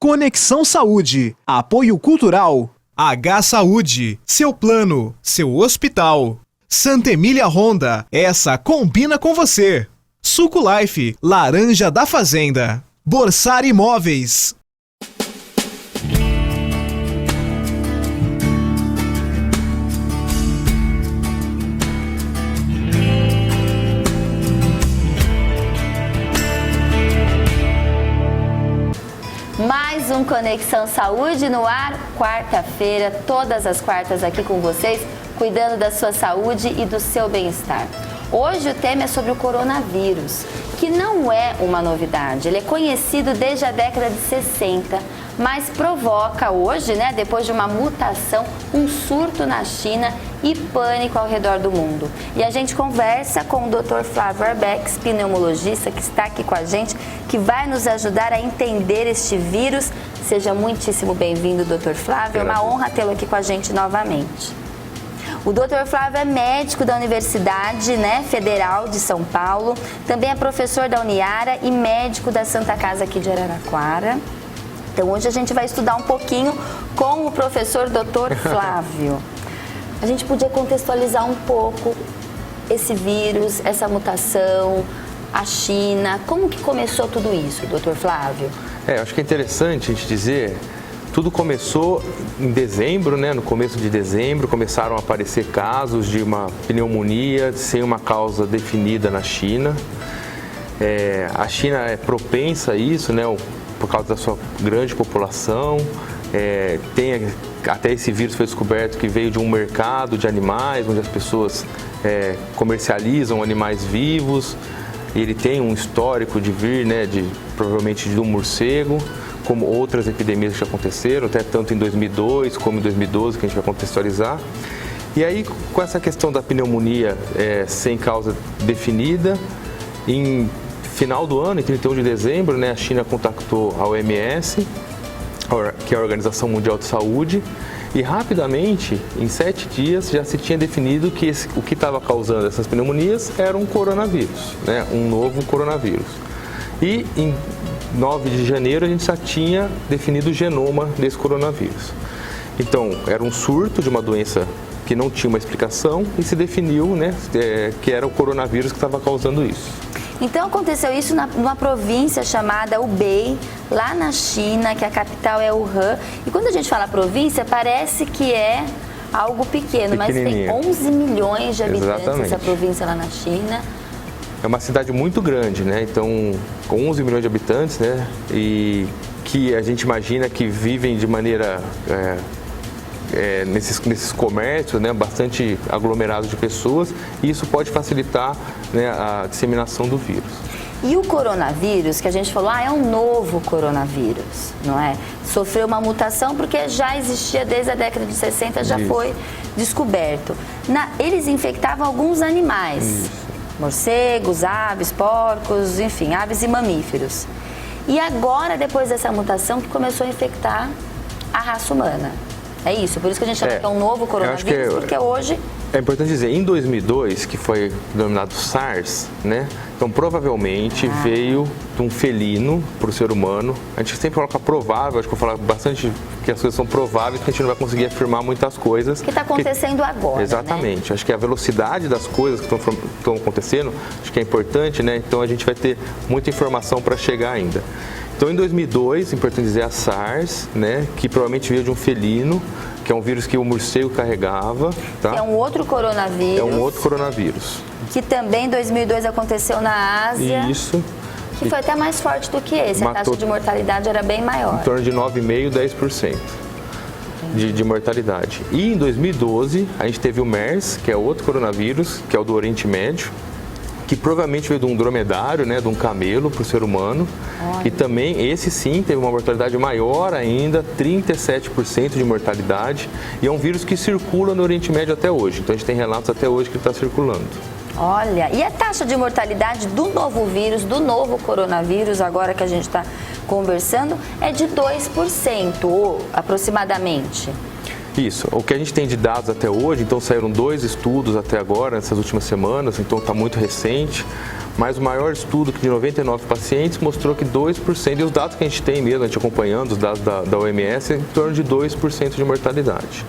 Conexão Saúde. Apoio Cultural. H Saúde. Seu plano. Seu hospital. Santa Emília Honda. Essa combina com você. Suco Life. Laranja da Fazenda. Borsar Imóveis. Mais um Conexão Saúde no ar, quarta-feira, todas as quartas aqui com vocês, cuidando da sua saúde e do seu bem-estar. Hoje o tema é sobre o coronavírus, que não é uma novidade, ele é conhecido desde a década de 60, mas provoca hoje, depois de uma mutação, um surto na China e pânico ao redor do mundo. E a gente conversa com o Dr. Flávio Arbex, pneumologista, que está aqui com a gente, que vai nos ajudar a entender este vírus. Seja muitíssimo bem-vindo, Dr. Flávio. É uma honra tê-lo aqui com a gente novamente. O Dr. Flávio é médico da Universidade Federal de São Paulo, também é professor da Uniara e médico da Santa Casa aqui de Araraquara. Então hoje a gente vai estudar um pouquinho com o professor Dr. Flávio. A gente podia contextualizar um pouco esse vírus, essa mutação, a China. Como que começou tudo isso, Dr. Flávio? Acho que é interessante a gente dizer, tudo começou em dezembro, no começo de dezembro, começaram a aparecer casos de uma pneumonia sem uma causa definida na China. A China é propensa a isso, por causa da sua grande população. Até esse vírus foi descoberto que veio de um mercado de animais, onde as pessoas comercializam animais vivos. Ele tem um histórico de vir, provavelmente de um morcego, como outras epidemias que já aconteceram, até tanto em 2002 como em 2012, que a gente vai contextualizar. E aí, com essa questão da pneumonia sem causa definida, em final do ano, em 31 de dezembro, a China contactou a OMS, que é a Organização Mundial de Saúde, e rapidamente, em 7 dias, já se tinha definido que o que estava causando essas pneumonias era um coronavírus, um novo coronavírus. E em 9 de janeiro a gente já tinha definido o genoma desse coronavírus. Então, era um surto de uma doença que não tinha uma explicação e se definiu que era o coronavírus que estava causando isso. Então aconteceu isso numa província chamada Hubei, lá na China, que a capital é Wuhan. E quando a gente fala província, parece que é algo pequeno, mas tem 11 milhões de habitantes. Exatamente. Essa província lá na China. É uma cidade muito grande, Então, com 11 milhões de habitantes, E que a gente imagina que vivem de maneira... nesses comércios, bastante aglomerados de pessoas, e isso pode facilitar a disseminação do vírus. E o coronavírus, que a gente falou, é um novo coronavírus, não é? Sofreu uma mutação porque já existia desde a década de 60, já foi descoberto. Eles infectavam alguns animais, morcegos, aves, porcos, enfim, aves e mamíferos. E agora, depois dessa mutação, que começou a infectar a raça humana. É isso, por isso que a gente chama que é um novo coronavírus, porque hoje... É importante dizer, em 2002, que foi denominado SARS, Então, provavelmente veio de um felino para o ser humano. A gente sempre coloca provável, acho que eu vou falar bastante que as coisas são prováveis, que a gente não vai conseguir afirmar muitas coisas. Que está acontecendo agora, Exatamente. Acho que a velocidade das coisas que estão acontecendo, acho que é importante, Então, a gente vai ter muita informação para chegar ainda. Então, em 2002, importante dizer a SARS, que provavelmente veio de um felino, que é um vírus que o morcego carregava. Tá? É um outro coronavírus. É um outro coronavírus. Que também em 2002 aconteceu na Ásia. Isso. Que foi até mais forte do que esse. A taxa de mortalidade era bem maior. Em torno de 9,5% a 10% de mortalidade. E em 2012, a gente teve o MERS, que é outro coronavírus, que é o do Oriente Médio, que provavelmente veio de um dromedário, de um camelo para o ser humano. Olha. E também, esse sim, teve uma mortalidade maior ainda, 37% de mortalidade. E é um vírus que circula no Oriente Médio até hoje. Então, a gente tem relatos até hoje que ele está circulando. Olha, e a taxa de mortalidade do novo vírus, do novo coronavírus, agora que a gente está conversando, é de 2%, aproximadamente. Isso. O que a gente tem de dados até hoje, então saíram 2 estudos até agora, nessas últimas semanas, então está muito recente. mas o maior estudo, que de 99 pacientes, mostrou que 2%, e os dados que a gente tem mesmo, a gente acompanhando, os dados da OMS, é em torno de 2% de mortalidade.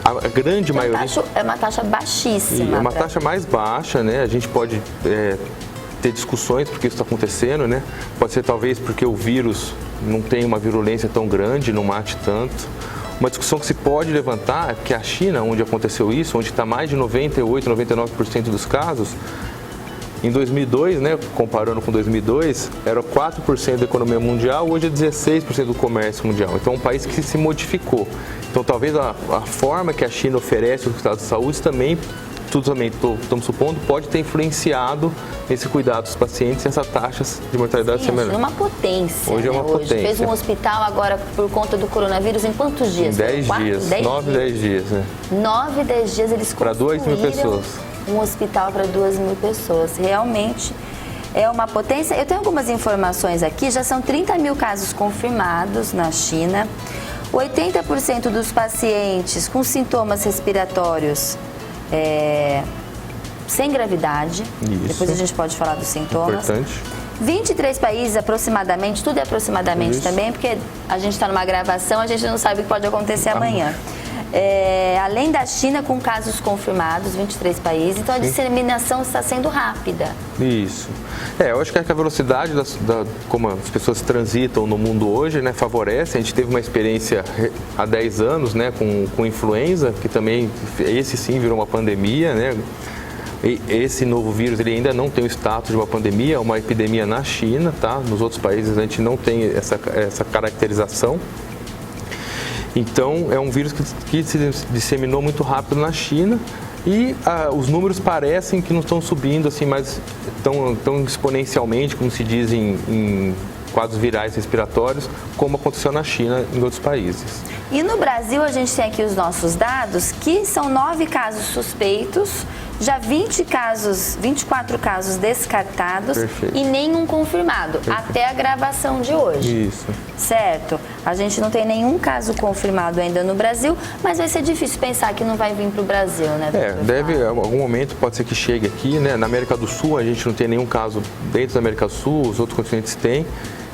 A grande maioria... É uma taxa baixíssima. É uma taxa mais baixa, né? A gente pode ter discussões porque isso está acontecendo, né? Pode ser talvez porque o vírus não tem uma virulência tão grande, não mate tanto. Uma discussão que se pode levantar é que a China, onde aconteceu isso, onde está mais de 98, 99% dos casos, em 2002, né, comparando com 2002, era 4% da economia mundial, hoje é 16% do comércio mundial. Então, é um país que se modificou. Então, talvez a forma que a China oferece os resultados de saúde também, estamos supondo, pode ter influenciado esse cuidado dos pacientes e essa taxa de mortalidade ser menor. Hoje é uma potência. Hoje é uma potência. Fez um hospital agora por conta do coronavírus em quantos dias? 10 dias. 9, 10 dias. Né? 9, 10 dias eles para 2.000 pessoas. Um hospital para 2.000 pessoas. Realmente é uma potência. Eu tenho algumas informações aqui, já são 30 mil casos confirmados na China. 80% dos pacientes com sintomas respiratórios sem gravidade. Isso. Depois a gente pode falar dos sintomas. Importante. 23 países aproximadamente, tudo é aproximadamente Isso. também, porque a gente está numa gravação, a gente não sabe o que pode acontecer amanhã. Além da China, com casos confirmados, 23 países, então a disseminação está sendo rápida. Isso. Eu acho que a velocidade como as pessoas transitam no mundo hoje, né, favorece. A gente teve uma experiência há 10 anos, né, com influenza, que também, esse sim virou uma pandemia, né. E esse novo vírus ele ainda não tem o status de uma pandemia, é uma epidemia na China, tá? Nos outros países a gente não tem essa caracterização. Então, é um vírus que se disseminou muito rápido na China e os números parecem que não estão subindo assim, mais tão exponencialmente, como se diz em quadros virais respiratórios, como aconteceu na China e em outros países. E no Brasil, a gente tem aqui os nossos dados, que são 9 casos suspeitos, já 24 casos descartados. Perfeito. E nenhum confirmado, perfeito, até a gravação de hoje. Isso. Certo? A gente não tem nenhum caso confirmado ainda no Brasil, mas vai ser difícil pensar que não vai vir para o Brasil, né? Deve, em algum momento pode ser que chegue aqui, né? Na América do Sul a gente não tem nenhum caso dentro da América do Sul, os outros continentes têm.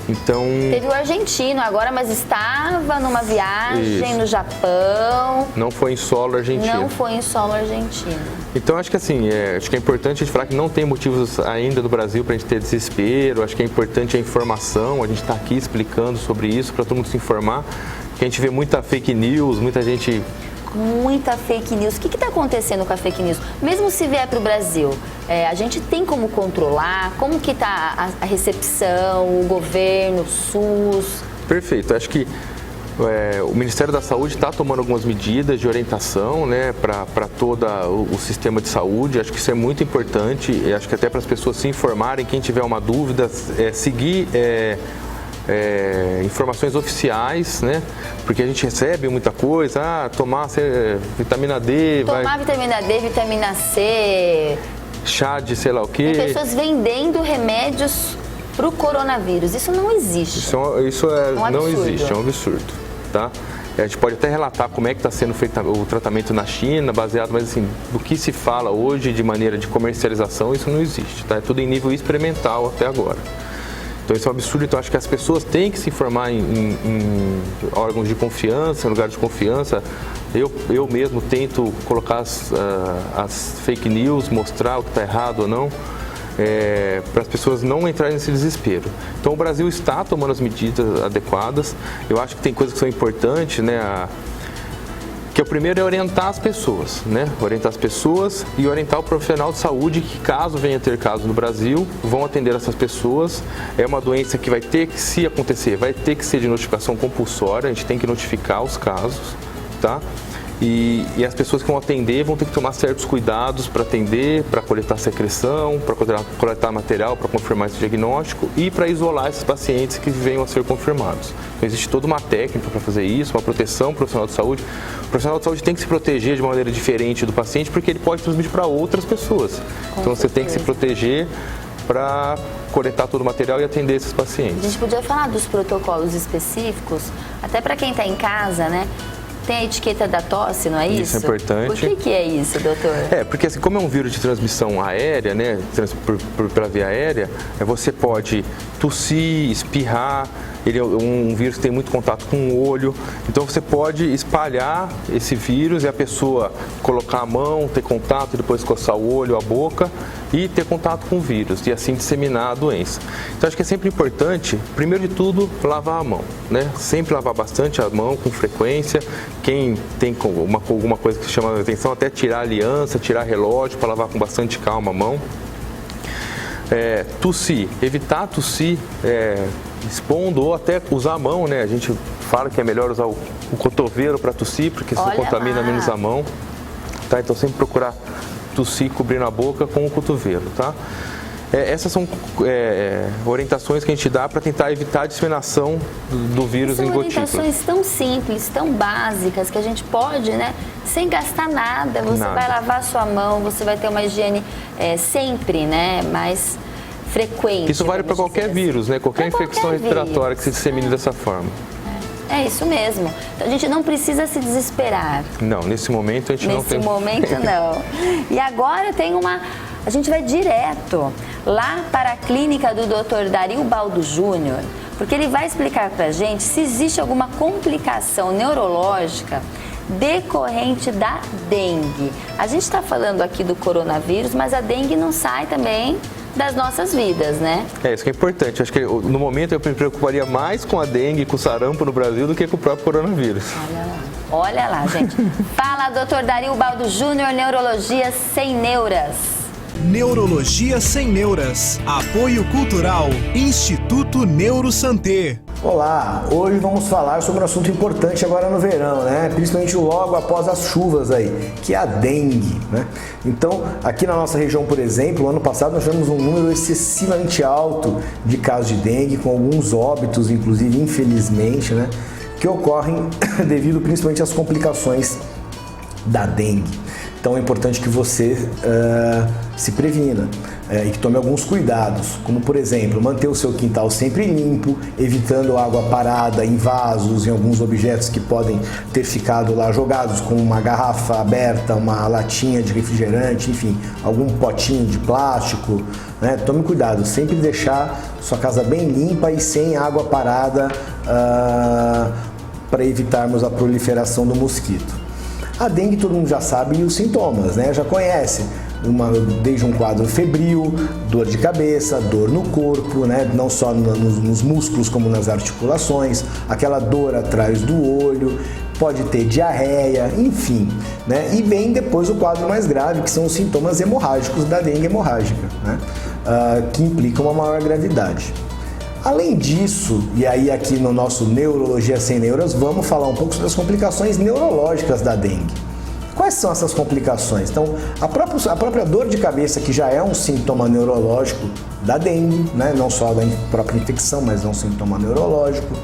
Então... Teve o argentino agora, mas estava numa viagem no Japão. Não foi em solo argentino. Não foi em solo argentino. Então, acho que assim, acho que é importante a gente falar que não tem motivos ainda do Brasil para a gente ter desespero. Acho que é importante a informação, a gente está aqui explicando sobre isso para todo mundo se informar. Que a gente vê muita fake news, muita gente... Muita fake news. O que está acontecendo com a fake news? Mesmo se vier para o Brasil, a gente tem como controlar? Como que está a recepção, o governo, o SUS? Perfeito. Acho que o Ministério da Saúde está tomando algumas medidas de orientação, né, para todo o sistema de saúde. Acho que isso é muito importante. E acho que até para as pessoas se informarem, quem tiver uma dúvida, seguir... informações oficiais, né? Porque a gente recebe muita coisa, tomar vitamina D... Tomar vitamina D, vitamina C... Chá de sei lá o quê... Tem pessoas vendendo remédios para o coronavírus, isso não existe. Isso não existe, é um absurdo, tá? A gente pode até relatar como é que está sendo feito o tratamento na China, baseado, mas assim, do que se fala hoje de maneira de comercialização, isso não existe, tá? É tudo em nível experimental até agora. Então isso é um absurdo, então acho que as pessoas têm que se informar em órgãos de confiança, em lugares de confiança. Eu mesmo tento colocar as fake news, mostrar o que está errado ou não, para as pessoas não entrarem nesse desespero. Então o Brasil está tomando as medidas adequadas. Eu acho que tem coisas que são importantes, né? Que o primeiro é orientar as pessoas, né? Orientar as pessoas e orientar o profissional de saúde que, caso venha ter caso no Brasil, vão atender essas pessoas. É uma doença que vai ter que, se acontecer, vai ter que ser de notificação compulsória, a gente tem que notificar os casos, tá? E as pessoas que vão atender vão ter que tomar certos cuidados para atender, para coletar secreção, para coletar material, para confirmar esse diagnóstico e para isolar esses pacientes que venham a ser confirmados. Então, existe toda uma técnica para fazer isso, uma proteção profissional de saúde. O profissional de saúde tem que se proteger de uma maneira diferente do paciente, porque ele pode transmitir para outras pessoas. Então, você tem que se proteger para coletar todo o material e atender esses pacientes. A gente podia falar dos protocolos específicos, até para quem está em casa, né? tem a etiqueta da tosse, não é isso? Isso é importante. Por que é isso, doutor? Porque assim, como é um vírus de transmissão aérea, né, pela via aérea, você pode tossir, espirrar. Ele é um vírus que tem muito contato com o olho, então você pode espalhar esse vírus e a pessoa colocar a mão, ter contato, depois coçar o olho, a boca e ter contato com o vírus e assim disseminar a doença. Então acho que é sempre importante, primeiro de tudo, lavar a mão, né? Sempre lavar bastante a mão com frequência. Quem tem alguma coisa que chama a atenção, até tirar a aliança, tirar relógio para lavar com bastante calma a mão. Tossir, evitar tossir expondo ou até usar a mão, né? A gente fala que é melhor usar o cotovelo para tossir, porque isso contamina menos a mão, tá? Então sempre procurar tossir cobrindo a boca com o cotovelo, tá? Essas são orientações que a gente dá para tentar evitar a disseminação do vírus em gotículas. São orientações tão simples, tão básicas, que a gente pode, né, sem gastar nada, vai lavar a sua mão, você vai ter uma higiene sempre, né, mais frequente. Isso vale para qualquer vírus, né, qualquer infecção respiratória que se dissemine dessa forma. É isso mesmo. Então a gente não precisa se desesperar. Não, nesse momento a gente não tem. Nesse momento não. E agora a gente vai direto lá para a clínica do Dr. Dario Baldo Júnior, porque ele vai explicar para a gente se existe alguma complicação neurológica decorrente da dengue. A gente está falando aqui do coronavírus, mas a dengue não sai também das nossas vidas, né? Isso que é importante. Acho que no momento eu me preocuparia mais com a dengue, com o sarampo no Brasil do que com o próprio coronavírus. Olha lá, gente. Fala, Dr. Dario Baldo Júnior, Neurologia Sem Neuras. Neurologia Sem Neuras. Apoio Cultural. Instituto NeuroSanté. Olá, hoje vamos falar sobre um assunto importante agora no verão, né? Principalmente logo após as chuvas aí, que é a dengue, né? Então, aqui na nossa região, por exemplo, ano passado nós tivemos um número excessivamente alto de casos de dengue, com alguns óbitos, inclusive, infelizmente, né? Que ocorrem devido principalmente às complicações da dengue. Então é importante que você se previna e que tome alguns cuidados, como por exemplo, manter o seu quintal sempre limpo, evitando água parada em vasos, em alguns objetos que podem ter ficado lá jogados, como uma garrafa aberta, uma latinha de refrigerante, enfim, algum potinho de plástico, né? Tome cuidado, sempre deixar sua casa bem limpa e sem água parada para evitarmos a proliferação do mosquito. A dengue todo mundo já sabe os sintomas, né? Já conhece, desde um quadro febril, dor de cabeça, dor no corpo, né? Não só nos músculos como nas articulações, aquela dor atrás do olho, pode ter diarreia, enfim, né? E vem depois o quadro mais grave, que são os sintomas hemorrágicos da dengue hemorrágica, né? Que implicam uma maior gravidade. Além disso, e aí aqui no nosso Neurologia Sem Neuras, vamos falar um pouco sobre as complicações neurológicas da dengue. Quais são essas complicações? Então, a própria dor de cabeça, que já é um sintoma neurológico da dengue, né? Não só da própria infecção, mas é um sintoma neurológico.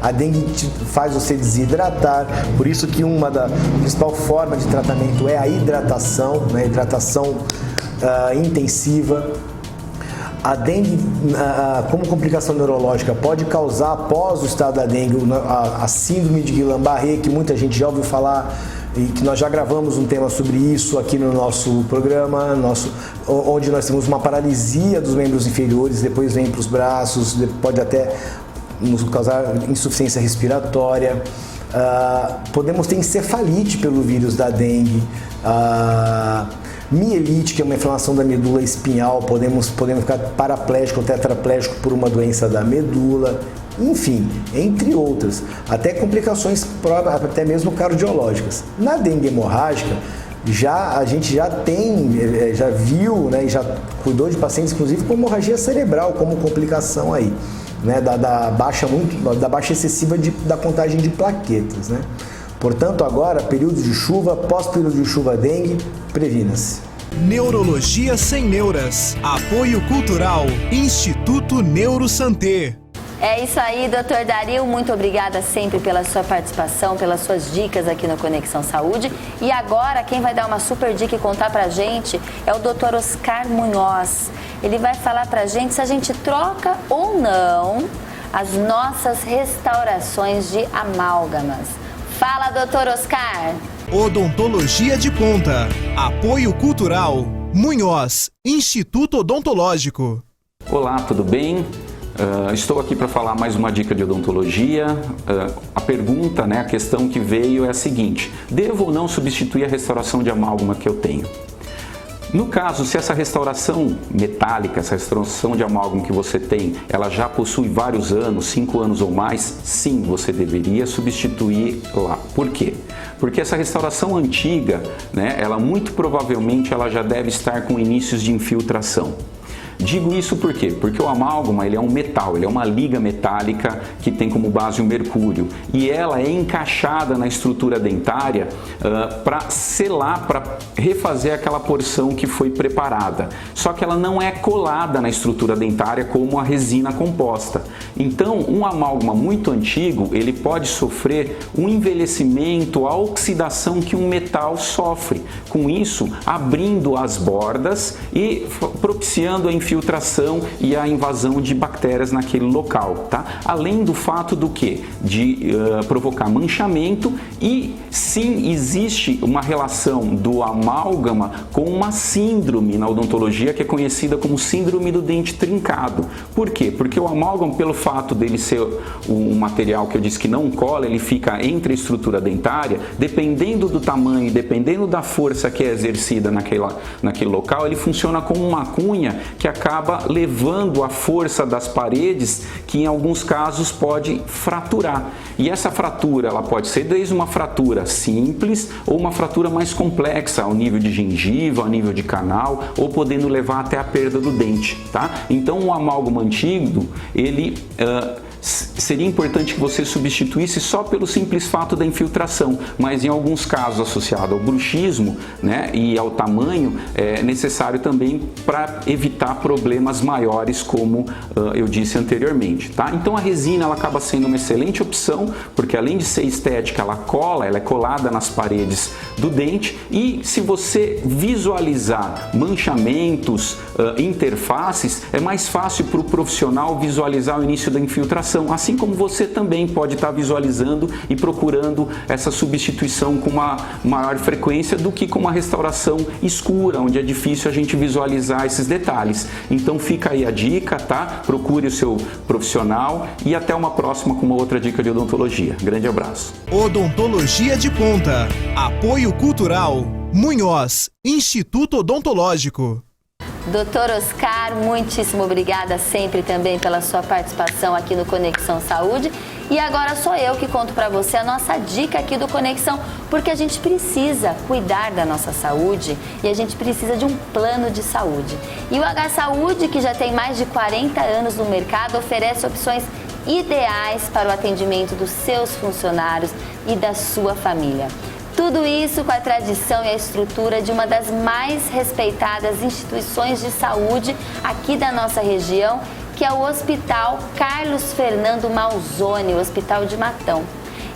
A dengue faz você desidratar, por isso que a principal forma de tratamento é a hidratação, né? Hidratação intensiva. A dengue, como complicação neurológica, pode causar, após o estado da dengue, a síndrome de Guillain-Barré, que muita gente já ouviu falar e que nós já gravamos um tema sobre isso aqui no nosso programa, onde nós temos uma paralisia dos membros inferiores, depois vem para os braços, pode até nos causar insuficiência respiratória. Podemos ter encefalite pelo vírus da dengue. Mielite, que é uma inflamação da medula espinhal, podemos ficar paraplégico ou tetraplégico por uma doença da medula, enfim, entre outras, até complicações até mesmo cardiológicas. Na dengue hemorrágica, a gente já viu, né, e já cuidou de pacientes, inclusive, com hemorragia cerebral como complicação aí, né, da baixa excessiva da contagem de plaquetas, né? Portanto, agora, período de chuva, pós-período de chuva dengue, previna-se. Neurologia Sem Neuras. Apoio Cultural. Instituto NeuroSanté. É isso aí, Dr. Dario, muito obrigada sempre pela sua participação, pelas suas dicas aqui no Conexão Saúde. E agora, quem vai dar uma super dica e contar pra gente é o Dr. Oscar Munhoz. Ele vai falar pra gente se a gente troca ou não as nossas restaurações de amálgamas. Fala, doutor Oscar. Odontologia de ponta. Apoio cultural. Munhoz, Instituto Odontológico. Olá, tudo bem? Estou aqui para falar mais uma dica de odontologia. A pergunta, a questão que veio é a seguinte: devo ou não substituir a restauração de amálgama que eu tenho? No caso, se essa restauração metálica, essa restauração de amálgama que você tem, ela já possui vários anos, 5 anos ou mais, sim, você deveria substituir lá. Por quê? Porque essa restauração antiga, ela muito provavelmente ela já deve estar com inícios de infiltração. Digo isso por quê? Porque o amálgama ele é um metal, ele é uma liga metálica que tem como base o mercúrio e ela é encaixada na estrutura dentária para selar, para refazer aquela porção que foi preparada. Só que ela não é colada na estrutura dentária como a resina composta. Então, um amálgama muito antigo, ele pode sofrer um envelhecimento, a oxidação que um metal sofre. Com isso, abrindo as bordas e propiciando a infiltração e a invasão de bactérias naquele local, tá? Além do fato do que? De provocar manchamento e sim existe uma relação do amálgama com uma síndrome na odontologia que é conhecida como síndrome do dente trincado. Por quê? Porque o amálgama, pelo fato dele ser um material que eu disse que não cola, ele fica entre a estrutura dentária, dependendo do tamanho, dependendo da força que é exercida naquele local, ele funciona como uma cunha que acaba levando a força das paredes, que em alguns casos pode fraturar. E essa fratura, ela pode ser desde uma fratura simples ou uma fratura mais complexa, ao nível de gengiva, ao nível de canal, ou podendo levar até a perda do dente, tá? Então, o amálgama antigo, ele seria importante que você substituísse só pelo simples fato da infiltração, mas em alguns casos associado ao bruxismo, e ao tamanho, é necessário também para evitar problemas maiores, como eu disse anteriormente, tá? Então a resina ela acaba sendo uma excelente opção, porque além de ser estética, ela é colada nas paredes do dente e se você visualizar manchamentos, interfaces, é mais fácil para o profissional visualizar o início da infiltração, assim como você também pode estar visualizando e procurando essa substituição com uma maior frequência do que com uma restauração escura, onde é difícil a gente visualizar esses detalhes. Então fica aí a dica, tá? Procure o seu profissional e até uma próxima com uma outra dica de odontologia. Grande abraço. Odontologia de ponta. Apoio cultural. Munhoz, Instituto Odontológico. Doutor Oscar, muitíssimo obrigada sempre também pela sua participação aqui no Conexão Saúde. E agora sou eu que conto para você a nossa dica aqui do Conexão, porque a gente precisa cuidar da nossa saúde e a gente precisa de um plano de saúde. E o H-Saúde, que já tem mais de 40 anos no mercado, oferece opções ideais para o atendimento dos seus funcionários e da sua família. Tudo isso com a tradição e a estrutura de uma das mais respeitadas instituições de saúde aqui da nossa região, que é o Hospital Carlos Fernando Malzone, o Hospital de Matão.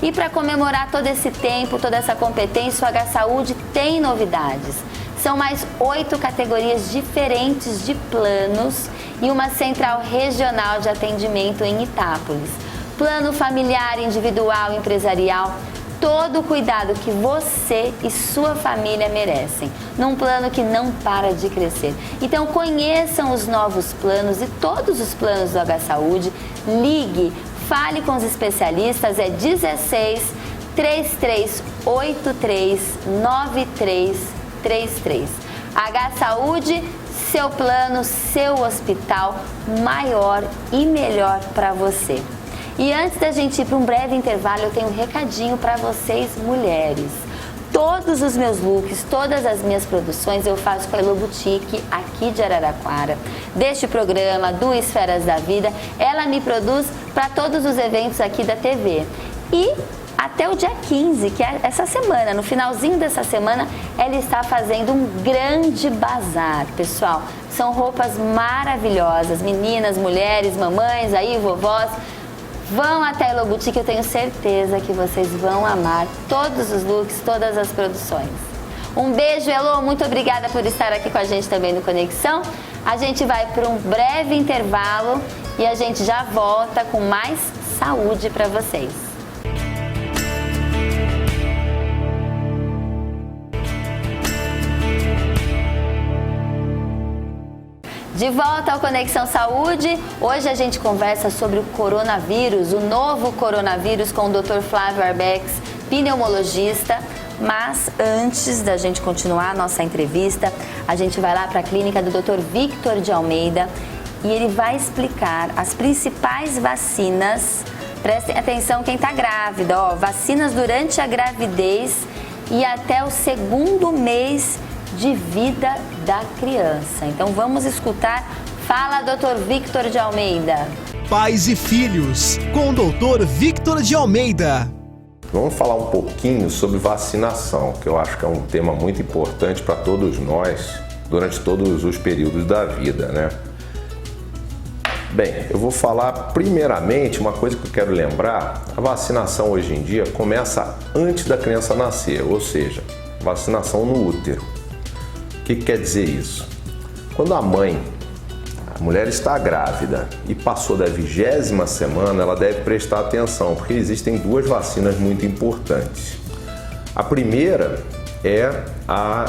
E para comemorar todo esse tempo, toda essa competência, o H-Saúde tem novidades. São mais 8 categorias diferentes de planos e uma central regional de atendimento em Itápolis. Plano familiar, individual, empresarial, todo o cuidado que você e sua família merecem, num plano que não para de crescer. Então conheçam os novos planos e todos os planos do H-Saúde, ligue, fale com os especialistas, é 16 3383 9333. H-Saúde, seu plano, seu hospital maior e melhor para você. E antes da gente ir para um breve intervalo, eu tenho um recadinho para vocês, mulheres. Todos os meus looks, todas as minhas produções eu faço com a Elo Boutique, aqui de Araraquara. Deste programa, do Esferas da Vida, ela me produz para todos os eventos aqui da TV. E até o dia 15, que é essa semana, no finalzinho dessa semana, ela está fazendo um grande bazar, pessoal. São roupas maravilhosas, meninas, mulheres, mamães, aí, vovós. Vão até a Elo Boutique, eu tenho certeza que vocês vão amar todos os looks, todas as produções. Um beijo, Elo, muito obrigada por estar aqui com a gente também no Conexão. A gente vai para um breve intervalo e a gente já volta com mais saúde para vocês. De volta ao Conexão Saúde, hoje a gente conversa sobre o coronavírus, o novo coronavírus com o Dr. Flávio Arbex, pneumologista. Mas antes da gente continuar a nossa entrevista, a gente vai lá para a clínica do Dr. Victor de Almeida e ele vai explicar as principais vacinas. Prestem atenção quem está grávida, ó, vacinas durante a gravidez e até o 2º mês de vida da criança. Então vamos escutar. Fala, Dr. Victor de Almeida. Pais e Filhos, com o Dr. Victor de Almeida. Vamos falar um pouquinho sobre vacinação, que eu acho que é um tema muito importante para todos nós durante todos os períodos da vida, né? Bem, eu vou falar primeiramente uma coisa que eu quero lembrar. A vacinação hoje em dia começa antes da criança nascer, ou seja, vacinação no útero. O que quer dizer isso? Quando a mulher está grávida e passou da 20ª semana, ela deve prestar atenção, porque existem 2 vacinas muito importantes. A primeira é a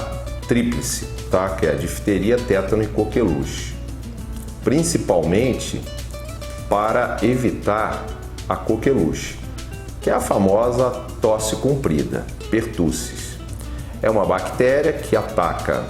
tríplice, tá? Que é a difteria, tétano e coqueluche. Principalmente para evitar a coqueluche, que é a famosa tosse comprida, pertussis. É uma bactéria que ataca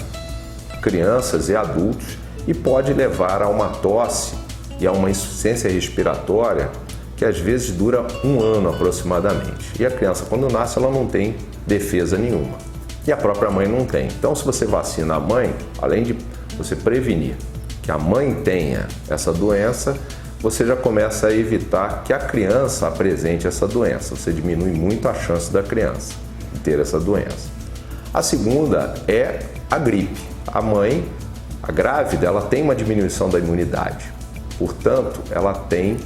crianças e adultos e pode levar a uma tosse e a uma insuficiência respiratória que às vezes dura 1 ano aproximadamente. E a criança, quando nasce, ela não tem defesa nenhuma. E a própria mãe não tem. Então, se você vacina a mãe, além de você prevenir que a mãe tenha essa doença, você já começa a evitar que a criança apresente essa doença. Você diminui muito a chance da criança de ter essa doença. A segunda é a gripe. A grávida, ela tem uma diminuição da imunidade. Portanto, ela tem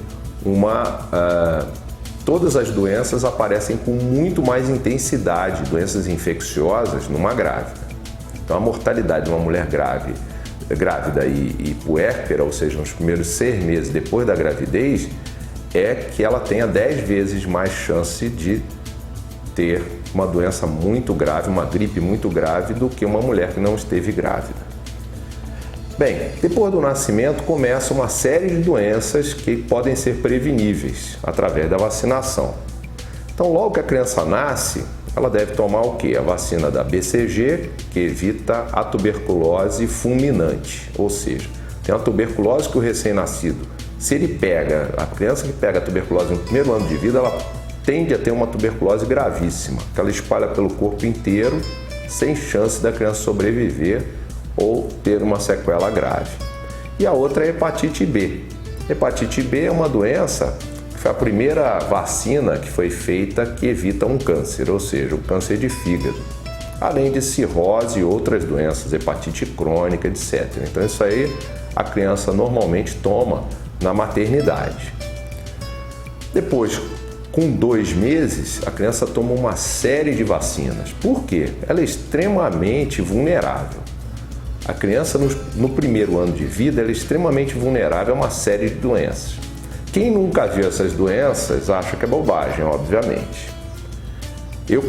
todas as doenças aparecem com muito mais intensidade, doenças infecciosas numa grávida. Então, a mortalidade de uma mulher grávida e puérpera, ou seja, nos primeiros 6 meses depois da gravidez, é que ela tenha 10 vezes mais chance de ter uma doença muito grave, uma gripe muito grave, do que uma mulher que não esteve grávida. Bem, depois do nascimento começa uma série de doenças que podem ser preveníveis através da vacinação. Então, logo que a criança nasce, ela deve tomar o quê? A vacina da BCG, que evita a tuberculose fulminante, ou seja, tem a tuberculose que o recém-nascido, se ele pega, a criança que pega a tuberculose no primeiro ano de vida, ela tende a ter uma tuberculose gravíssima, que ela espalha pelo corpo inteiro, sem chance da criança sobreviver ou ter uma sequela grave. E a outra é a hepatite B. Hepatite B é uma doença que foi a primeira vacina que foi feita que evita um câncer, ou seja, o câncer de fígado, além de cirrose e outras doenças, hepatite crônica, etc. Então isso aí a criança normalmente toma na maternidade. Depois, com 2 meses, a criança toma uma série de vacinas. Por quê? Ela é extremamente vulnerável. A criança, no primeiro ano de vida, ela é extremamente vulnerável a uma série de doenças. Quem nunca viu essas doenças acha que é bobagem, obviamente. Eu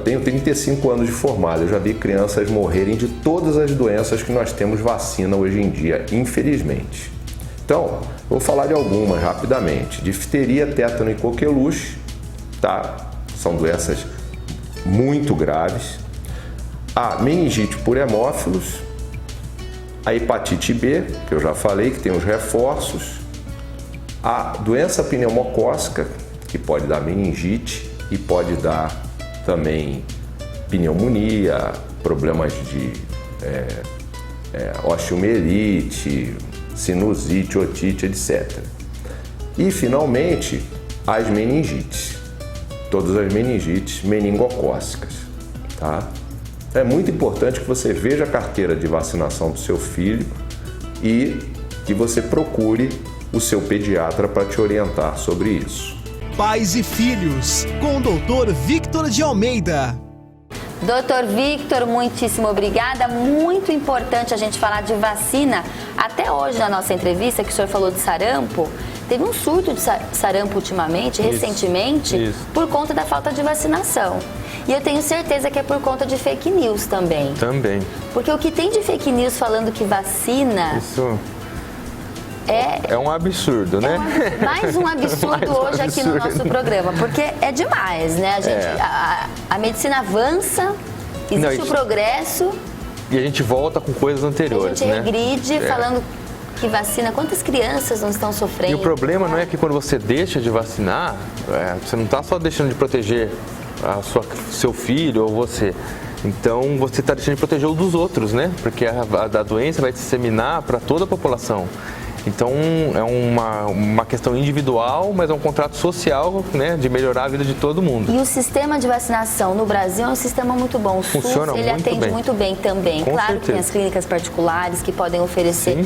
tenho 35 anos de formado, eu já vi crianças morrerem de todas as doenças que nós temos vacina hoje em dia, infelizmente. Então, vou falar de algumas rapidamente. Difteria, tétano e coqueluche, tá? São doenças muito graves. A meningite por hemófilos, a hepatite B, que eu já falei, que tem os reforços, a doença pneumocócica, que pode dar meningite e pode dar também pneumonia, problemas de osteomielite, sinusite, otite, etc. E, finalmente, as meningites, todas as meningites meningocócicas, tá? É muito importante que você veja a carteira de vacinação do seu filho e que você procure o seu pediatra para te orientar sobre isso. Pais e Filhos, com o Dr. Victor de Almeida. Doutor Victor, muitíssimo obrigada. Muito importante a gente falar de vacina. Até hoje, na nossa entrevista, que o senhor falou de sarampo, teve um surto de sarampo ultimamente, recentemente, por conta da falta de vacinação. E eu tenho certeza que é por conta de fake news também. Também. Porque o que tem de fake news falando que vacina... Isso É um absurdo, né? Mais um absurdo Mais um hoje aqui no nosso programa, porque é demais, né? A medicina avança, existe o progresso. E a gente volta com coisas anteriores, a gente né? regride falando que vacina, quantas crianças não estão sofrendo? E o problema não é que quando você deixa de vacinar, você não está só deixando de proteger seu filho ou você. Então você está deixando de proteger o dos outros, né? Porque a doença vai disseminar para toda a população. Então é uma questão individual, mas é um contrato social, né, de melhorar a vida de todo mundo. E o sistema de vacinação no Brasil é um sistema muito bom. O Funciona SUS, ele muito atende bem. muito bem também. Com claro certeza. que tem as clínicas particulares que podem oferecer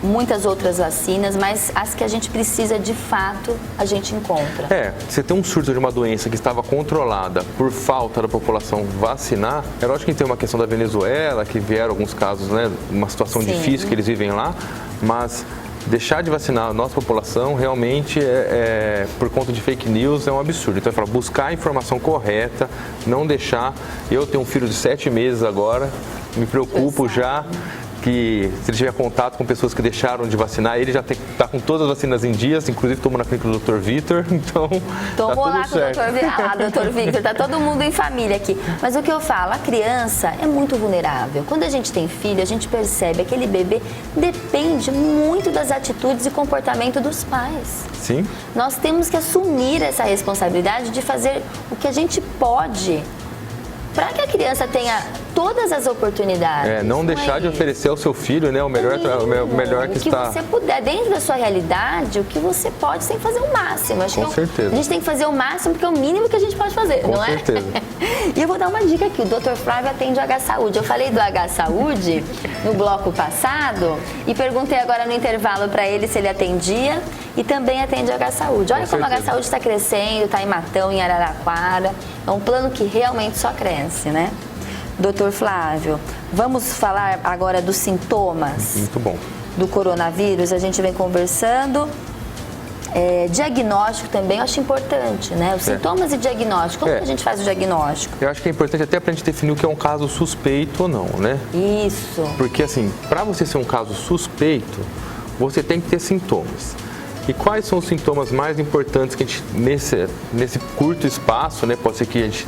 muitas outras vacinas, mas as que a gente precisa de fato, a gente encontra. Você tem um surto de uma doença que estava controlada por falta da população vacinar. É lógico que tem uma questão da Venezuela, que vieram alguns casos, né, uma situação difícil que eles vivem lá, mas deixar de vacinar a nossa população realmente por conta de fake news é um absurdo. Então, buscar a informação correta, não deixar. Eu tenho um filho de 7 meses agora, me preocupo já que se ele tiver contato com pessoas que deixaram de vacinar, ele já está com todas as vacinas em dias, inclusive tomou na clínica do Dr. Vitor, então tomou tá lá tudo com certo. o Dr. Victor, tá todo mundo em família aqui. Mas o que eu falo, a criança é muito vulnerável. Quando a gente tem filho, a gente percebe que aquele bebê depende muito das atitudes e comportamento dos pais. Sim. Nós temos que assumir essa responsabilidade de fazer o que a gente pode para que a criança tenha todas as oportunidades. Não deixar de oferecer ao seu filho, né, o melhor que está. O que você puder, dentro da sua realidade, o que você pode, você tem que fazer o máximo. Acho Com certeza. A gente tem que fazer o máximo, porque é o mínimo que a gente pode fazer, Com não é? certeza. E eu vou dar uma dica aqui, o Dr. Flávio atende o H-Saúde. Eu falei do H-Saúde no bloco passado e perguntei agora no intervalo para ele se ele atendia e também atende o H-Saúde. Olha como o H-Saúde está crescendo, está em Matão, em Araraquara. É um plano que realmente só cresce, né? Doutor Flávio, vamos falar agora dos sintomas Muito bom. do coronavírus. A gente vem conversando. Diagnóstico também eu acho importante, né? Os sintomas e diagnóstico. Como que a gente faz o diagnóstico? Eu acho que é importante até para a gente definir o que é um caso suspeito ou não, né? Isso. Porque assim, para você ser um caso suspeito, você tem que ter sintomas. E quais são os sintomas mais importantes que a gente, nesse curto espaço, né, pode ser que a gente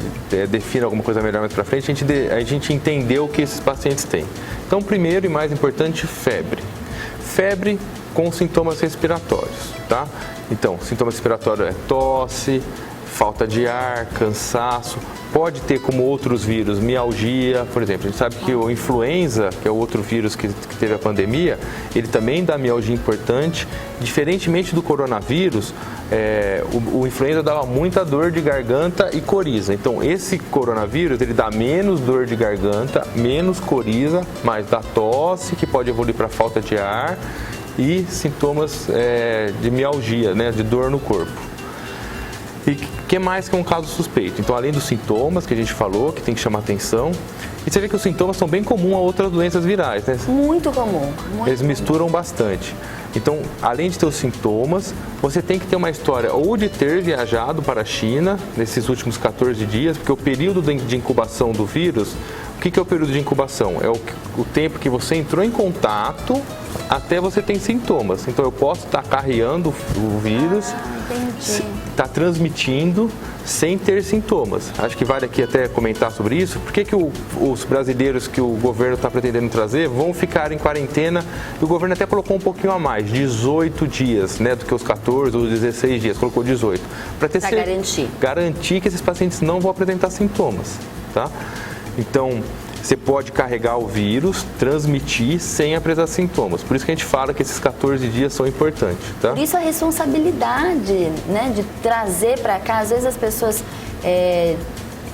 defina alguma coisa melhor mais para frente, a gente entendeu o que esses pacientes têm. Então, primeiro e mais importante, febre. Febre com sintomas respiratórios, tá? Então, sintoma respiratório é tosse, falta de ar, cansaço, pode ter como outros vírus, mialgia, por exemplo. A gente sabe que o influenza, que é o outro vírus que teve a pandemia, ele também dá mialgia importante. Diferentemente do coronavírus, o influenza dava muita dor de garganta e coriza. Então, esse coronavírus, ele dá menos dor de garganta, menos coriza, mas dá tosse, que pode evoluir para falta de ar, e sintomas de mialgia, né, de dor no corpo. E o que mais que é um caso suspeito? Então, além dos sintomas que a gente falou, que tem que chamar atenção, e você vê que os sintomas são bem comuns a outras doenças virais, né? Muito comum. Eles misturam bastante. Então, além de ter os sintomas, você tem que ter uma história ou de ter viajado para a China nesses últimos 14 dias, porque o período de incubação do vírus, o que é o período de incubação? É o tempo que você entrou em contato até você ter sintomas. Então, eu posso estar carregando o vírus, está transmitindo sem ter sintomas. Acho que vale aqui até comentar sobre isso. Por que os brasileiros que o governo está pretendendo trazer vão ficar em quarentena? E o governo até colocou um pouquinho a mais, 18 dias, né, do que os 14 ou 16 dias, colocou 18. Para garantir que esses pacientes não vão apresentar sintomas, tá? Então, você pode carregar o vírus, transmitir sem apresentar sintomas. Por isso que a gente fala que esses 14 dias são importantes, tá? Por isso a responsabilidade, né, de trazer para cá. Às vezes as pessoas,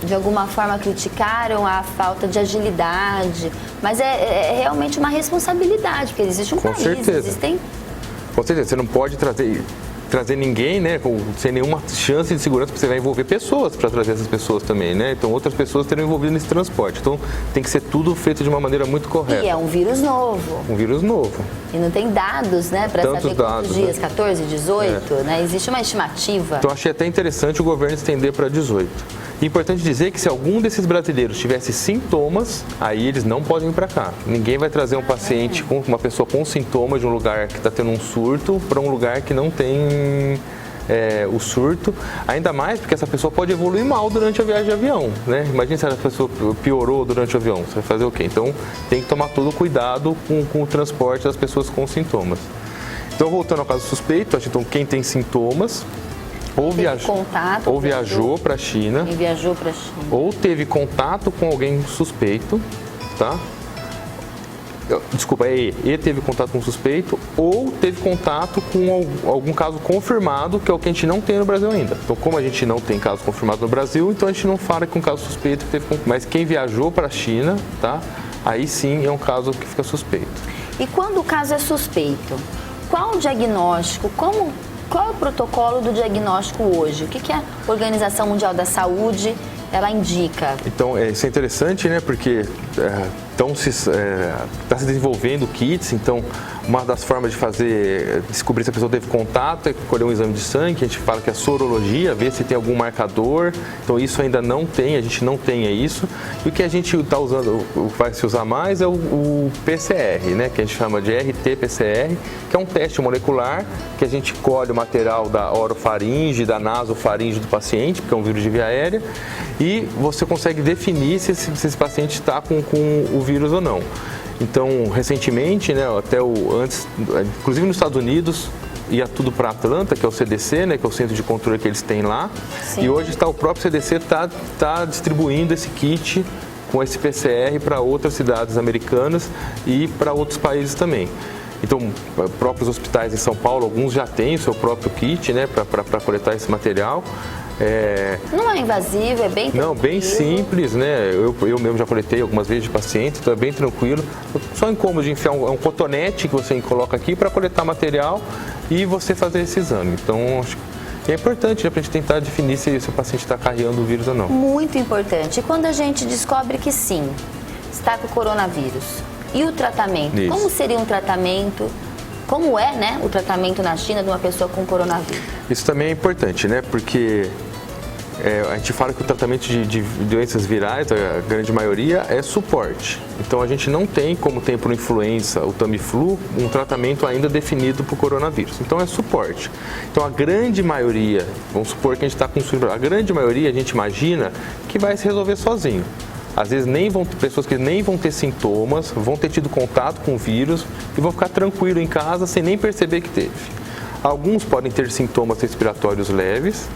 de alguma forma, criticaram a falta de agilidade, mas é realmente uma responsabilidade, porque existe um país, existem... Com certeza, você não pode trazer ninguém, né, sem nenhuma chance de segurança, porque você vai envolver pessoas para trazer essas pessoas também, né? Então, outras pessoas terão envolvido nesse transporte. Então, tem que ser tudo feito de uma maneira muito correta. E é um vírus novo. Um vírus novo. E não tem dados, né, para saber quantos dias, 14, 18, né? Existe uma estimativa. Então, achei até interessante o governo estender para 18. Importante dizer que se algum desses brasileiros tivesse sintomas, aí eles não podem vir para cá. Ninguém vai trazer um paciente, uma pessoa com sintomas de um lugar que está tendo um surto para um lugar que não tem o surto. Ainda mais porque essa pessoa pode evoluir mal durante a viagem de avião, né? Imagina se a pessoa piorou durante o avião, você vai fazer o quê? Então tem que tomar todo o cuidado com o transporte das pessoas com sintomas. Então, voltando ao caso suspeito, então quem tem sintomas ou viajou para a China, ou teve contato com alguém suspeito, tá? Desculpa, e teve contato com suspeito, ou teve contato com algum caso confirmado, que é o que a gente não tem no Brasil ainda. Então, como a gente não tem caso confirmado no Brasil, então a gente não fala que um caso suspeito teve, mas quem viajou para a China, tá? Aí sim é um caso que fica suspeito. E quando o caso é suspeito, qual o diagnóstico? Qual é o protocolo do diagnóstico hoje? O que a Organização Mundial da Saúde ela indica? Então, isso é interessante, né? Porque está se desenvolvendo kits, então uma das formas de descobrir se a pessoa teve contato é colher um exame de sangue, que a gente fala que é sorologia, ver se tem algum marcador. Então isso ainda não tem, a gente não tem isso. E o que a gente está usando, o que vai se usar mais é o PCR, né? Que a gente chama de RT-PCR, que é um teste molecular que a gente colhe o material da orofaringe, da nasofaringe do paciente, porque é um vírus de via aérea, e você consegue definir se esse paciente está com o vírus ou não. Então, recentemente, né, inclusive nos Estados Unidos, ia tudo para Atlanta, que é o CDC, né, que é o centro de controle que eles têm lá. Sim. E hoje o próprio CDC está distribuindo esse kit com esse PCR para outras cidades americanas e para outros países também. Então, próprios hospitais em São Paulo, alguns já têm o seu próprio kit, né, para coletar esse material. Não é invasivo, é bem tranquilo. Não, bem simples, né? Eu mesmo já coletei algumas vezes de paciente, então é bem tranquilo. Só incômodo de enfiar um cotonete que você coloca aqui para coletar material e você fazer esse exame. Então, acho que é importante, né, para a gente tentar definir se o paciente está carregando o vírus ou não. Muito importante. E quando a gente descobre que sim, está com o coronavírus, e o tratamento? Isso. Como seria um tratamento? Como é, né, o tratamento na China de uma pessoa com coronavírus? Isso também é importante, né? Porque a gente fala que o tratamento de doenças virais, a grande maioria, é suporte. Então a gente não tem, como tem para o influenza, o Tamiflu, um tratamento ainda definido para o coronavírus. Então é suporte. Então a grande maioria, vamos supor que a gente está com a grande maioria, a gente imagina que vai se resolver sozinho. Às vezes pessoas que nem vão ter sintomas, vão ter tido contato com o vírus e vão ficar tranquilo em casa sem nem perceber que teve. Alguns podem ter sintomas respiratórios leves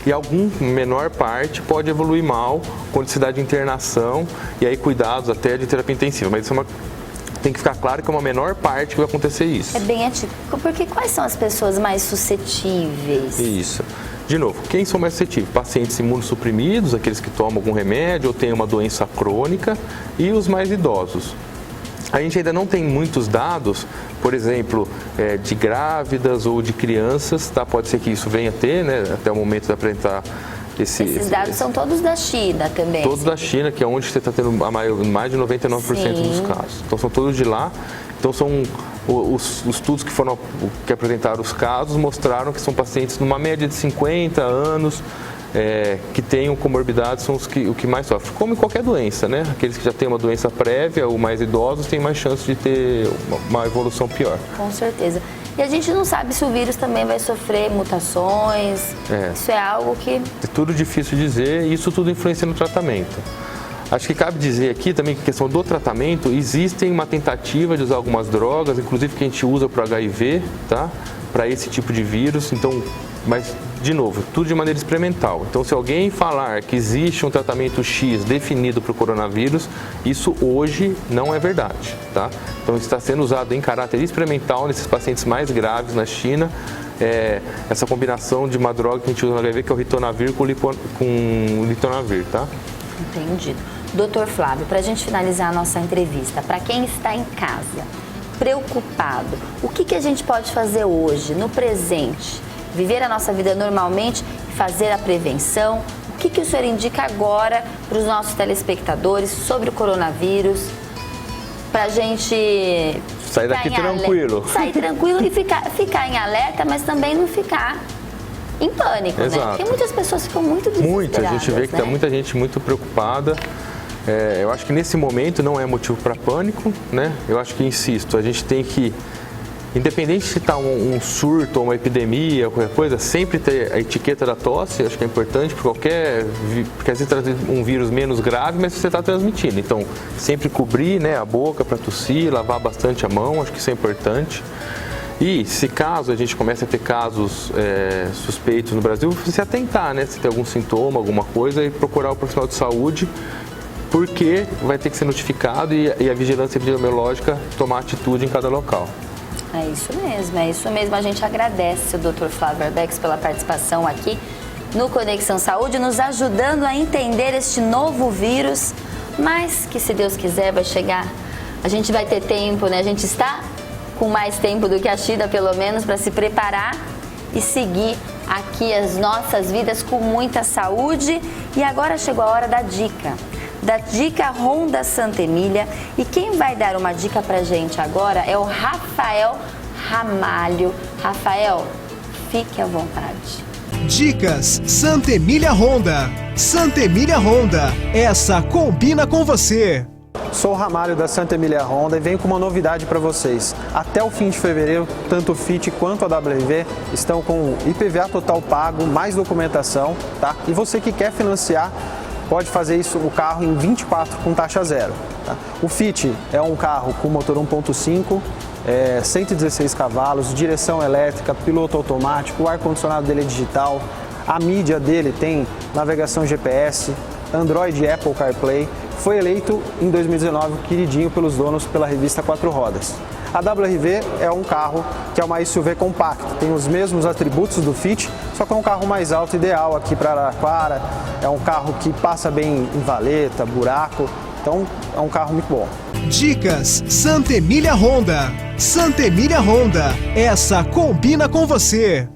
e menor parte pode evoluir mal, com necessidade de internação e aí cuidados até de terapia intensiva. Mas isso tem que ficar claro que é uma menor parte que vai acontecer isso. É bem atípico, porque quais são as pessoas mais suscetíveis? Isso. De novo, quem são mais suscetíveis? Pacientes imunossuprimidos, aqueles que tomam algum remédio ou têm uma doença crônica, e os mais idosos. A gente ainda não tem muitos dados, por exemplo, de grávidas ou de crianças, tá? Pode ser que isso venha a ter, né, até o momento de apresentar esses dados são todos da China também? Todos da China, que é onde você está tendo mais de 99% dos casos. Então são todos de lá. Então são os estudos que apresentaram os casos mostraram que são pacientes numa média de 50 anos que tenham comorbidades, são o que mais sofrem. Como em qualquer doença, né? Aqueles que já têm uma doença prévia ou mais idosos têm mais chance de ter uma evolução pior. Com certeza. E a gente não sabe se o vírus também vai sofrer mutações. Isso é algo que... É tudo difícil dizer e isso tudo influencia no tratamento. Acho que cabe dizer aqui também que a questão do tratamento, existe uma tentativa de usar algumas drogas, inclusive que a gente usa para o HIV, tá? Para esse tipo de vírus, então, mas, de novo, tudo de maneira experimental. Então, se alguém falar que existe um tratamento X definido para o coronavírus, isso hoje não é verdade, tá? Então, está sendo usado em caráter experimental nesses pacientes mais graves na China, essa combinação de uma droga que a gente usa no HIV, que é o ritonavir com litonavir, tá? Entendido. Doutor Flávio, para a gente finalizar a nossa entrevista, para quem está em casa, preocupado, o que a gente pode fazer hoje, no presente? Viver a nossa vida normalmente e fazer a prevenção? O que o senhor indica agora para os nossos telespectadores sobre o coronavírus? Para a gente sair daqui tranquilo. Sair tranquilo e ficar em alerta, mas também não ficar em pânico, né? Exato. Porque muitas pessoas ficam muito desesperadas. Muita, a gente vê que né? tá muita gente muito preocupada. Eu acho que nesse momento não é motivo para pânico, né? Eu acho que, insisto, a gente tem que, independente se está um surto ou uma epidemia, qualquer coisa, sempre ter a etiqueta da tosse, acho que é importante, porque às vezes traz um vírus menos grave, mas você está transmitindo. Então, sempre cobrir, né, a boca para tossir, lavar bastante a mão, acho que isso é importante. E se caso a gente comece a ter casos suspeitos no Brasil, se atentar, né, se tem algum sintoma, alguma coisa, e procurar o profissional de saúde, porque vai ter que ser notificado e a vigilância epidemiológica tomar atitude em cada local. É isso mesmo. A gente agradece o Dr. Flávio Arbex pela participação aqui no Conexão Saúde, nos ajudando a entender este novo vírus, mas que, se Deus quiser, vai chegar. A gente vai ter tempo, né? A gente está com mais tempo do que a China, pelo menos, para se preparar e seguir aqui as nossas vidas com muita saúde. E agora chegou a hora da dica Honda Santa Emília, e quem vai dar uma dica pra gente agora é o Rafael Ramalho. Rafael, fique à vontade. Dicas Santa Emília Honda. Santa Emília Honda, essa combina com você. Sou o Ramalho da Santa Emília Honda e venho com uma novidade para vocês. Até o fim de fevereiro, tanto o FIT quanto a WRV estão com IPVA total pago, mais documentação, tá? E você que quer financiar, pode fazer isso, o carro em 24 com taxa zero. Tá? O Fit é um carro com motor 1.5, 116 cavalos, direção elétrica, piloto automático, o ar-condicionado dele é digital, a mídia dele tem navegação GPS, Android e Apple CarPlay. Foi eleito em 2019 o queridinho pelos donos pela revista Quatro Rodas. A WRV é um carro que é uma SUV compacta, tem os mesmos atributos do Fit, só que é um carro mais alto, ideal aqui para Araraquara, é um carro que passa bem em valeta, buraco, então é um carro muito bom. Dicas Santa Emília Honda. Santa Emília Honda, essa combina com você.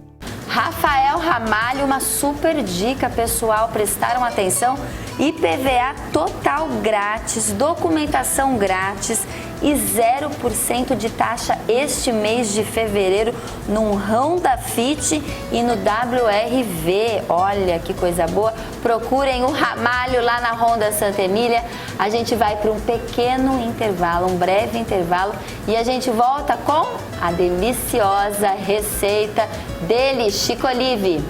Rafael Ramalho, uma super dica, pessoal, prestaram atenção. IPVA total grátis, documentação grátis e 0% de taxa este mês de fevereiro no Honda Fit e no WRV. Olha que coisa boa. Procurem o Ramalho lá na Honda Santa Emília. A gente vai para um pequeno intervalo, um breve intervalo, e a gente volta com a deliciosa receita dele, Chico Olive.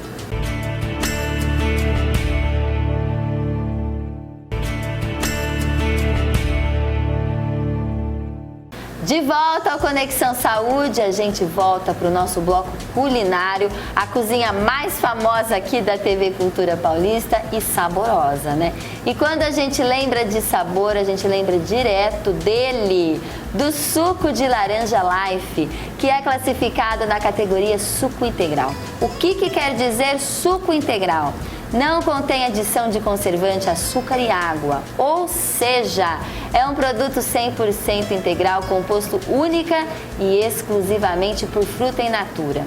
De volta ao Conexão Saúde, a gente volta para o nosso bloco culinário, a cozinha mais famosa aqui da TV Cultura Paulista e saborosa, né? E quando a gente lembra de sabor, a gente lembra direto dele, do suco de laranja Life, que é classificado na categoria suco integral. O que quer dizer suco integral? Não contém adição de conservante, açúcar e água, ou seja, é um produto 100% integral, composto única e exclusivamente por fruta in natura.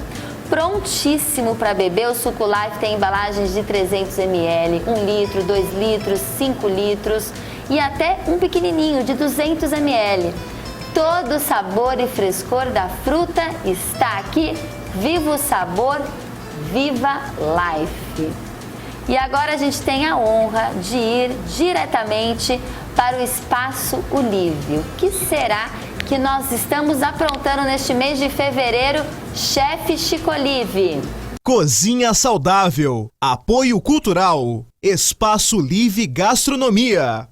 Prontíssimo para beber, o Suco Life tem embalagens de 300 ml, 1 litro, 2 litros, 5 litros e até um pequenininho de 200 ml. Todo o sabor e frescor da fruta está aqui. Viva o sabor, viva Life! E agora a gente tem a honra de ir diretamente para o Espaço Olive. O que será que nós estamos aprontando neste mês de fevereiro, chefe Chico Olive? Cozinha saudável, apoio cultural, Espaço Olive Gastronomia.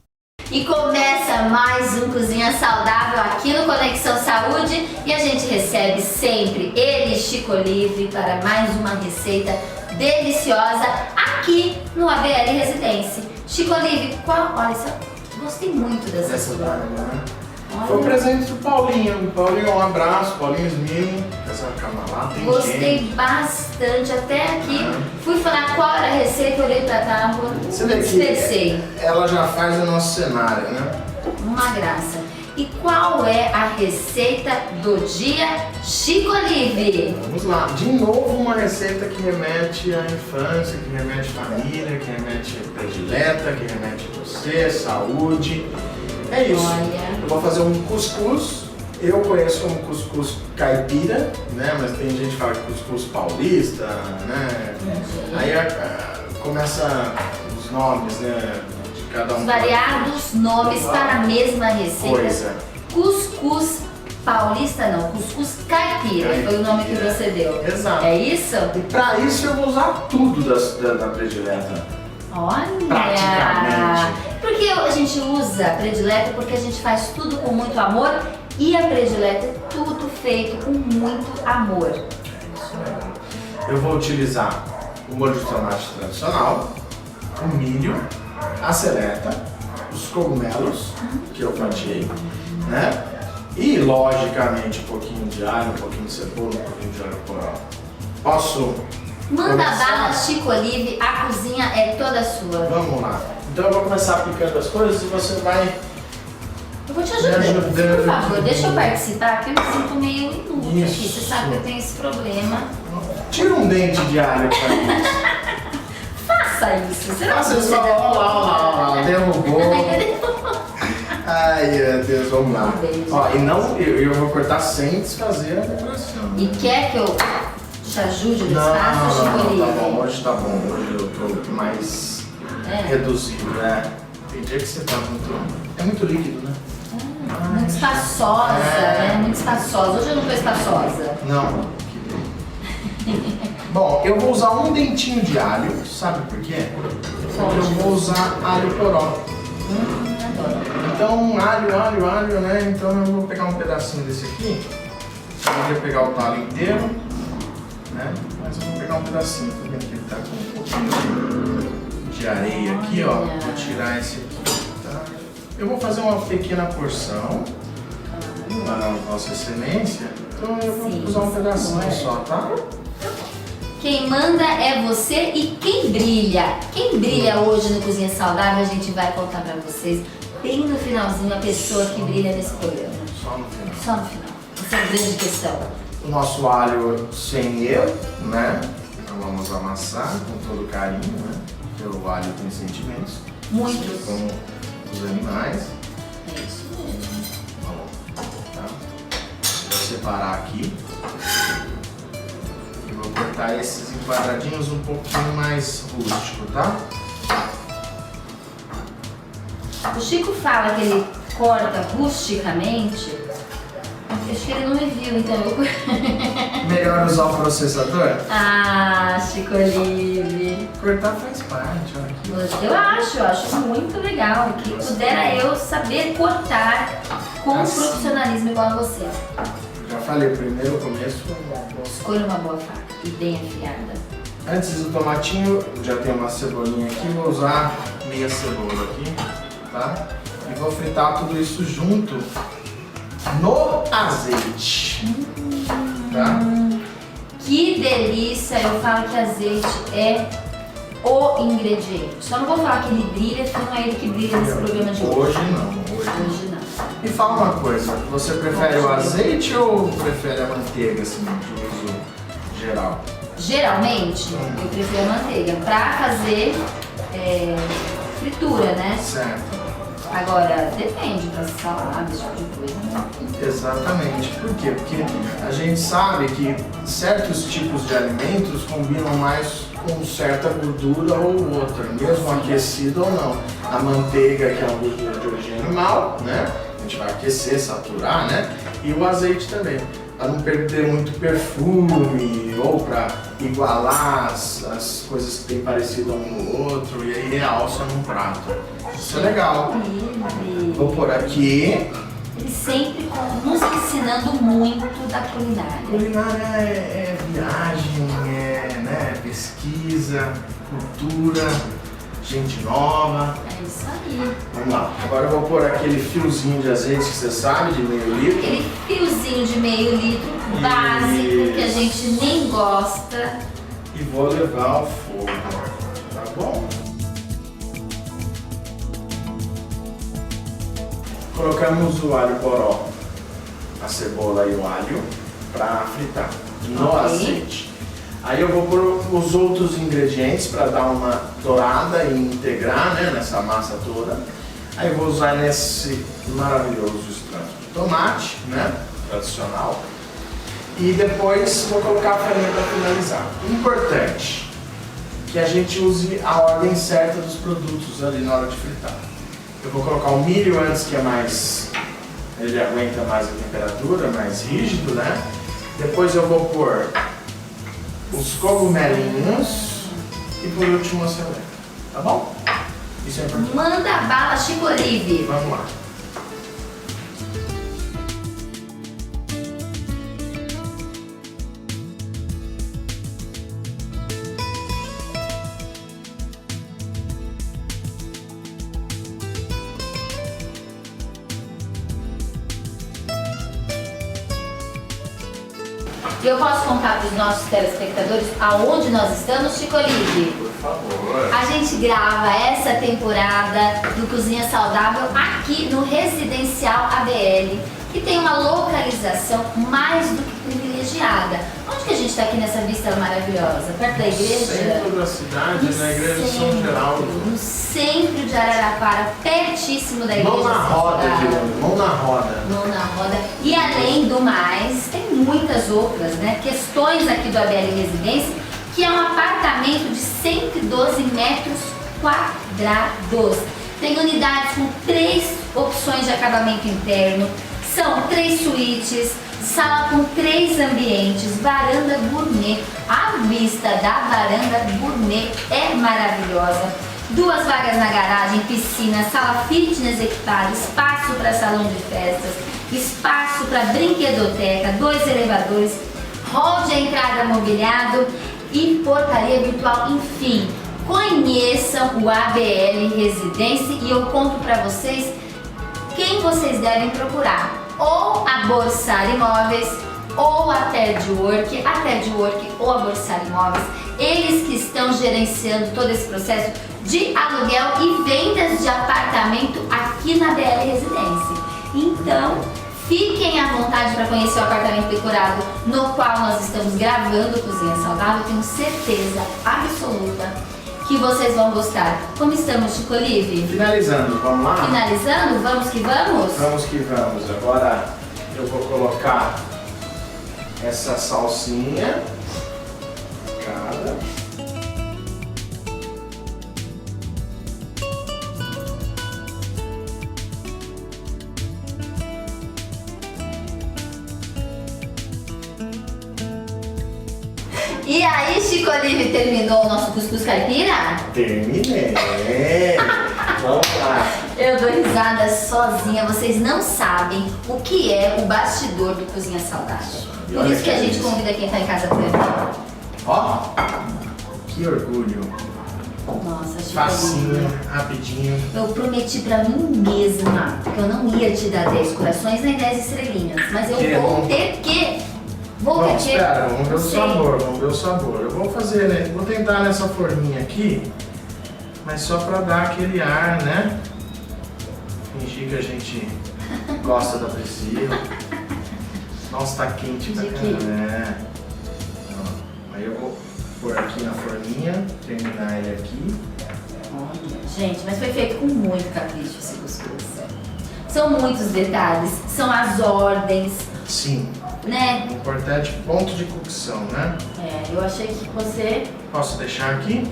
E começa mais um Cozinha Saudável aqui no Conexão Saúde e a gente recebe sempre ele, Chico Olive, para mais uma receita deliciosa aqui no ABL Residência. Chico Olive, olha, gostei muito dessa sua. Foi um presente do Paulinho. Paulinho, um abraço. Paulinho Smino, essa cama lá. Gostei bastante. Até aqui fui falar qual era a receita, olhei pra tábua, dispersei. Ela já faz o nosso cenário, né? Uma graça. E qual é a receita do dia, Chico Olive? Vamos lá. De novo, uma receita que remete à infância, que remete à família, que remete à predileta, que remete a você, saúde. É isso. Olha. Eu vou fazer um cuscuz eu conheço como cuscuz caipira, né? Mas tem gente que fala que cuscuz paulista, né? Aí começa os nomes, né? De cada um. Variados nomes para a mesma receita. Coisa. Cuscuz paulista não, cuscuz caipira foi o nome que você deu. Exato. É isso? E pra isso eu vou usar tudo da predileta. Olha! Praticamente. Porque a gente usa a predileta porque a gente faz tudo com muito amor e a predileta é tudo feito com muito amor. É isso mesmo. Eu vou utilizar o molho de tomate tradicional, o milho, a seleta, os cogumelos que eu fatiei, né? E logicamente um pouquinho de alho, um pouquinho de cebola, um pouquinho de alho poró. Posso? Manda começar? bala, Chico Olive, a cozinha é toda sua. Vamos lá. Então eu vou começar aplicando as coisas e você vai... Eu vou te ajudar. Me ajudando. Por favor, deixa eu participar, porque eu me sinto meio inútil aqui. Isso. Você sabe que eu tenho esse problema. Tira um dente de alho pra mim. Faça isso. Você Faça isso. Olha lá, derrubou. Ai, meu Deus, vamos lá. Ó, e não, eu vou cortar sem desfazer a decoração. E quer que eu te ajude no Não, espaço, Chico tá Olive? bom, hoje tá bom. Hoje eu tô mais reduzido, né? Tem dia que você tá muito... É muito líquido, né? Muito espaçosa, né? Muito espaçosa. Hoje eu não tô espaçosa. Não. Bom, eu vou usar um dentinho de alho, sabe por quê? Porque eu vou usar alho poró. Adoro. Então, alho, né? Então eu vou pegar um pedacinho desse aqui. Eu não vou pegar o talo inteiro, né? Mas eu vou pegar um pedacinho. Tá vendo que ele tá com um pouquinho de areia aqui, ó. Vou tirar esse aqui, tá? Eu vou fazer uma pequena porção para a Vossa Excelência. Então eu vou usar um pedacinho só, tá? Quem manda é você e quem brilha. Quem brilha hoje no Cozinha Saudável, a gente vai contar pra vocês bem no finalzinho a pessoa que brilha nesse programa. Só no final. Só no final. Essa é a grande questão. O nosso alho sem erro, né? Então vamos amassar com todo carinho, né? Porque o alho tem sentimentos. Muitos. Como os animais. É isso mesmo. Tá? Vou separar aqui. E vou cortar esses em quadradinhos um pouquinho mais rústico, tá? O Chico fala que ele corta rusticamente. Acho que ele não me viu, então eu... Melhor usar o processador? Ah, Chico Olive. Cortar faz parte, olha aqui. Eu acho muito legal. Que pudera eu saber cortar com profissionalismo igual a você. Já falei, o primeiro começo foi uma boa. Escolha uma boa faca e bem afiada. Antes do tomatinho, já tem uma cebolinha aqui, vou usar meia cebola aqui, tá? E vou fritar tudo isso junto no azeite, tá? Que delícia! Eu falo que azeite é o ingrediente. Só não vou falar que ele brilha, porque não é ele que brilha nesse programa de hoje. Hoje não, Hoje não. Me fala uma coisa, você prefere o azeite ou prefere a manteiga, assim, de uso geral? Geralmente, eu prefiro a manteiga pra fazer fritura, né? Certo. Agora, depende pra salada, esse tipo de coisa, né? Exatamente. Por quê? Porque a gente sabe que certos tipos de alimentos combinam mais com certa gordura ou outra, mesmo aquecido ou não. A manteiga, que é uma gordura de origem animal, né? A gente vai aquecer, saturar, né? E o azeite também, para não perder muito perfume ou para igualar as coisas que tem parecido um no outro e aí realça num prato. Isso é legal. Vou pôr aqui. Ele sempre nos ensinando muito da culinária. Culinária é viagem, né, pesquisa, cultura, gente nova. É isso aí. Vamos lá. Agora eu vou pôr aquele fiozinho de azeite que você sabe, de meio litro. Aquele fiozinho de meio litro básico que a gente nem gosta. E vou levar ao fogo. Tá bom? Colocamos o alho poró, a cebola e o alho para fritar no azeite. Aí eu vou pôr os outros ingredientes para dar uma dourada e integrar, né, nessa massa toda. Aí eu vou usar nesse maravilhoso extrato de tomate, né? tradicional. E depois vou colocar a farinha para finalizar. Importante que a gente use a ordem certa dos produtos ali na hora de fritar. Eu vou colocar o milho antes, que é mais... ele aguenta mais a temperatura, mais rígido, né? Depois eu vou pôr os cogumelinhos e por último a cebola. Tá bom? Isso é importante. Manda bala, Chico Olive. Vamos lá. E eu posso contar para os nossos telespectadores aonde nós estamos, Chico Olive? Por favor. A gente grava essa temporada do Cozinha Saudável aqui no Residencial ABL, que tem uma localização mais do que privilegiada. Onde que a gente está aqui nessa vista maravilhosa? Perto da igreja? Centro da cidade, No na igreja de São centro, Geraldo. No centro de Araraquara, pertíssimo da igreja Mão na de São roda, Geraldo. Guilherme, mão na roda. Mão na roda. E além do mais, tem muitas outras, né, questões aqui do ABL Residência, que é um apartamento de 112 metros quadrados. Tem unidades com 3 opções de acabamento interno, são 3 suítes, sala com 3 ambientes, varanda gourmet. A vista da varanda gourmet é maravilhosa. 2 vagas na garagem, piscina, sala fitness equipada, espaço para salão de festas, espaço para brinquedoteca, 2 elevadores, hall de entrada mobiliado e portaria virtual. Enfim, conheçam o ABL Residência e eu conto para vocês quem vocês devem procurar. Ou a Borsar Imóveis, ou a Ted Work ou a Borsar Imóveis. Eles que estão gerenciando todo esse processo de aluguel e vendas de apartamento aqui na BL Residência. Então, fiquem à vontade para conhecer o apartamento decorado no qual nós estamos gravando Cozinha Saudável. Eu tenho certeza absoluta que vocês vão gostar. Como estamos, Chico Olive? Finalizando, vamos lá? Finalizando? Vamos que vamos? Vamos que vamos. Agora eu vou colocar essa salsinha. Cada. E aí, Chico Olive, terminou o nosso cuscuz caipira? Terminei. Vamos lá. Eu dou risada sozinha, vocês não sabem o que é o bastidor do Cozinha Saudável. E Por olha isso que a que gente delícia. convida quem tá em casa pra ver. Ó, que orgulho. Nossa, Chico Facinho, Olive. rapidinho. Eu prometi pra mim mesma que eu não ia te dar 10 corações nem 10 estrelinhas, mas eu Que vou bom. ter que. Vou Bom, ter que. espera, vamos ver o Não sei. sabor, vamos ver o sabor. Eu vou fazer, né? Vou tentar nessa forminha aqui, mas só pra dar aquele ar, né? Fingir que a gente gosta da Priscila. Nossa, tá quente pra De quê? caramba. É. Ó, aí eu vou pôr aqui na forminha, terminar ele aqui. Olha, gente, mas foi feito com muito capricho esse cuscuz. São muitos detalhes, são as ordens, Sim, né? importante ponto de cocção, né? É, eu achei que você Posso deixar aqui?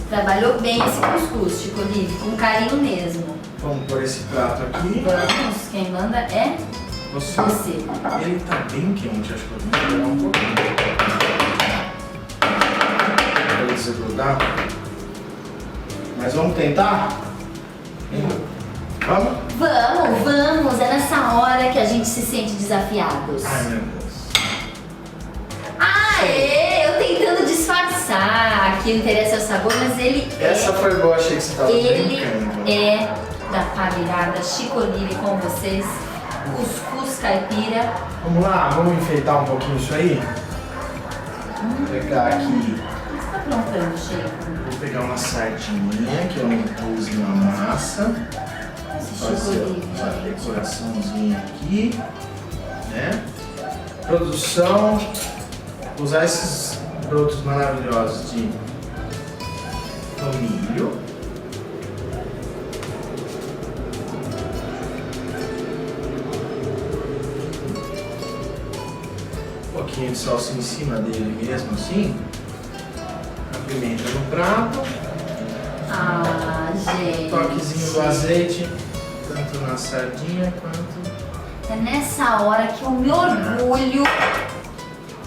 trabalhou bem esse cuscuz, Chico Olive, com carinho mesmo. Vamos pôr esse prato aqui. Vamos, quem manda é Você. você. Ele tá bem quente, acho que eu vou esperar um pouquinho. Pra ele desgrudar. Mas vamos tentar? Vamos? Vamos, é nessa hora que a gente se sente desafiados. Ai, meu Deus. Aê, eu tentando disfarçar que interessa o sabor, mas ele Essa foi boa, achei que você tava ele brincando. é da família Chico Olive com vocês, cuscuz caipira. Vamos lá, vamos enfeitar um pouquinho isso aí? Vou pegar aqui, O que você tá aprontando, Chico? vou pegar uma sardinha que eu não pus na massa. Esse Chico Fazer Olive, uma gente. decoraçãozinha aqui, né? Produção, usar esses brotos maravilhosos de tomilho. pouquinho de salsa em cima dele mesmo, assim. A pimenta no prato. Ah, gente. Um toquezinho do azeite, tanto na sardinha quanto... É nessa hora que eu me orgulho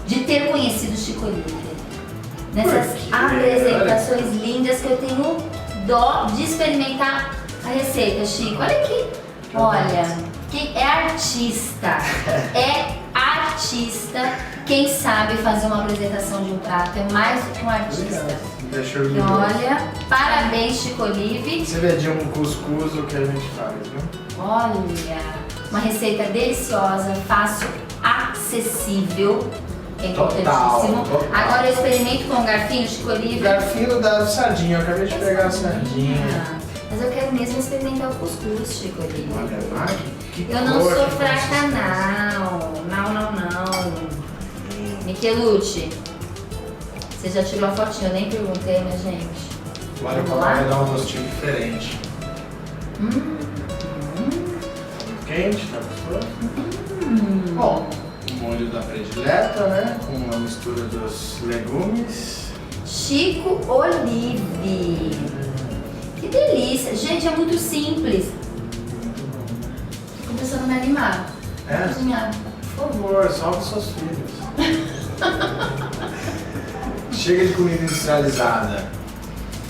de ter conhecido o Chico Olive. Nessas apresentações lindas que eu tenho dó de experimentar a receita, Chico. Olha aqui. Olha, quem é artista, quem sabe fazer uma apresentação de um prato é mais do que um artista. Deixa eu E olha, parabéns, Chico Olive. Você vê de um cuscuz o que a gente faz, viu? Olha, uma receita deliciosa, fácil, acessível. É importantíssimo. Total. Agora eu experimento com o garfinho, Chico Olive. Garfinho da sardinha, eu acabei de pegar a sardinha. Mas eu quero mesmo experimentar o cuscuz, Chico Olive. Olha lá, que Eu não cor, sou que fraca, consistência. não. Michelucci, você já tirou a fotinha, eu nem perguntei, né, gente? Olha Vamos como lá? vai dar um gostinho diferente. Quente, tá gostoso? Bom, o molho da predileta, né? Com a mistura dos legumes. Chico Olive. Que delícia. Gente, é muito simples. Tô começando a me animar. É? Cozinhar. Por favor, salve seus filhos. Chega de comida industrializada.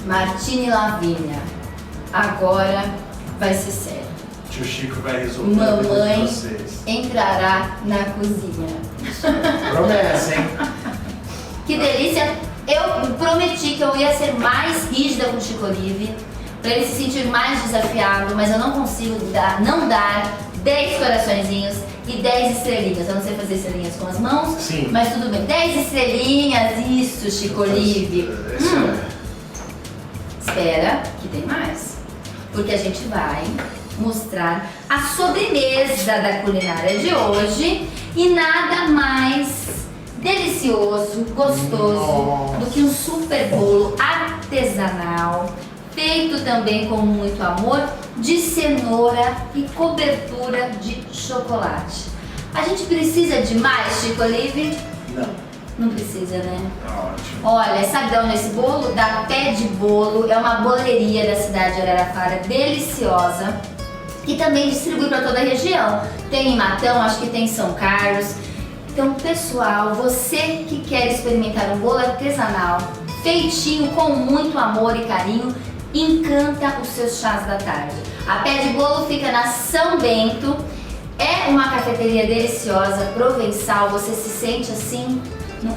Martini Lavínia. Agora vai ser sério. Tio Chico vai resolver a vida de Mamãe vocês. entrará na cozinha. Promessa, hein? Que delícia! Eu prometi que eu ia ser mais rígida com o Chico Olive, para ele se sentir mais desafiado, mas eu não consigo não dar 10 coraçõezinhos e 10 estrelinhas. Eu não sei fazer estrelinhas com as mãos, Sim. mas tudo bem. 10 estrelinhas, isso, Chico Olive. Espera, que tem mais. Porque a gente vai mostrar a sobremesa da culinária de hoje e nada mais delicioso, gostoso do que um super bolo artesanal, feito também com muito amor, de cenoura e cobertura de chocolate. A gente precisa de mais, Chico Olive? Não. Não precisa, né? Tá ótimo. Olha, sabe de onde é esse bolo? Da Pé de Bolo, é uma boleria da cidade de Araraquara, deliciosa, e também distribui para toda a região. Tem em Matão, acho que tem em São Carlos. Então, pessoal, você que quer experimentar um bolo artesanal, feitinho com muito amor e carinho, encanta os seus chás da tarde. A Pé de Bolo fica na São Bento, é uma cafeteria deliciosa, provençal, você se sente assim,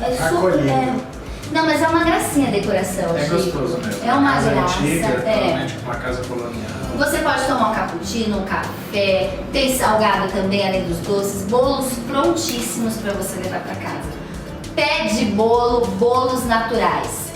é super... Acolhido. Não, mas é uma gracinha a decoração, É Chico. gostoso mesmo. É uma Casa graça, antiga, é. totalmente uma casa colonial. Você pode tomar um cappuccino, um café, tem salgado também além dos doces, bolos prontíssimos para você levar para casa. Pé de Bolo, bolos naturais.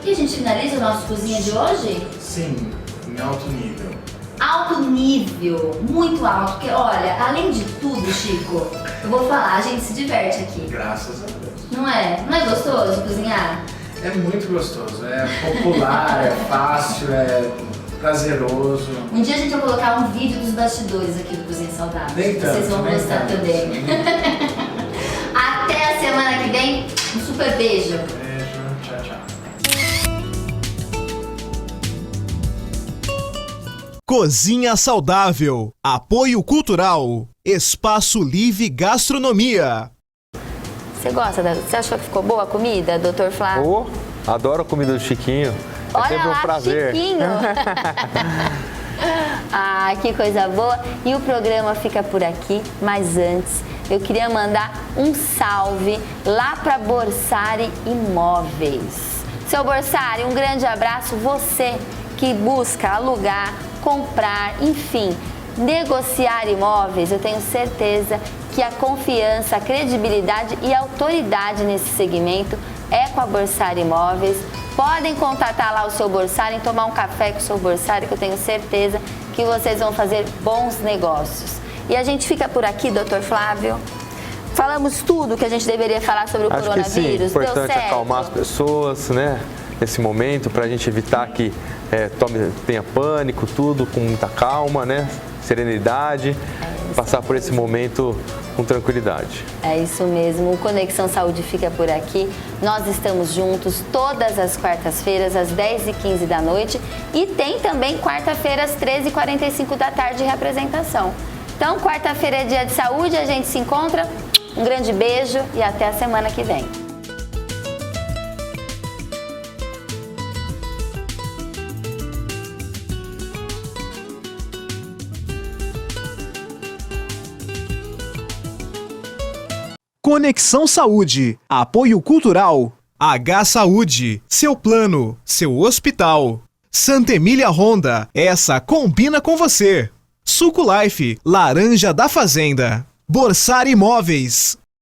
E a gente finaliza o nosso cozinha de hoje? Sim, em alto nível. Alto nível, muito alto, porque olha, além de tudo, Chico, eu vou falar, a gente se diverte aqui. Graças a Deus. Não é? Não é gostoso cozinhar? É muito gostoso, é popular, é fácil, é prazeroso. Um dia a gente vai colocar um vídeo dos bastidores aqui do Cozinha Saudável. Nem tanto, Vocês vão nem gostar tanto. também. Até a semana que vem. Um super beijo. Beijo, tchau, tchau. Cozinha Saudável. Apoio Cultural. Espaço Livre Gastronomia. Você gosta Você achou que ficou boa a comida, Dr. Flávio? Oh, adoro a comida do Chiquinho. É Olha sempre um lá, prazer. Chiquinho. Ah, que coisa boa. E o programa fica por aqui, mas antes eu queria mandar um salve lá para Borsari Imóveis. Seu Borsari, um grande abraço. Você que busca alugar, comprar, enfim, negociar imóveis, eu tenho certeza que a confiança, a credibilidade e a autoridade nesse segmento é com a Borsari Imóveis. Podem contatar lá o seu Borsari, tomar um café com o seu Borsari, que eu tenho certeza que vocês vão fazer bons negócios. E a gente fica por aqui, Dr. Flávio. Falamos tudo que a gente deveria falar sobre o Acho coronavírus. que sim, Deu importante certo? acalmar as pessoas, né? Nesse momento, para a gente evitar que tenha pânico, tudo com muita calma, né? Serenidade. passar por esse momento com tranquilidade. É isso mesmo, o Conexão Saúde fica por aqui. Nós estamos juntos todas as quartas-feiras, às 10h15 da noite. E tem também quarta-feira, às 13h45 da tarde, reapresentação. Então, quarta-feira é dia de saúde, a gente se encontra. Um grande beijo e até a semana que vem. Conexão Saúde. Apoio Cultural. H Saúde, seu plano, seu hospital. Santa Emília Honda, essa combina com você. Suco Life, laranja da fazenda. Borsari Imóveis.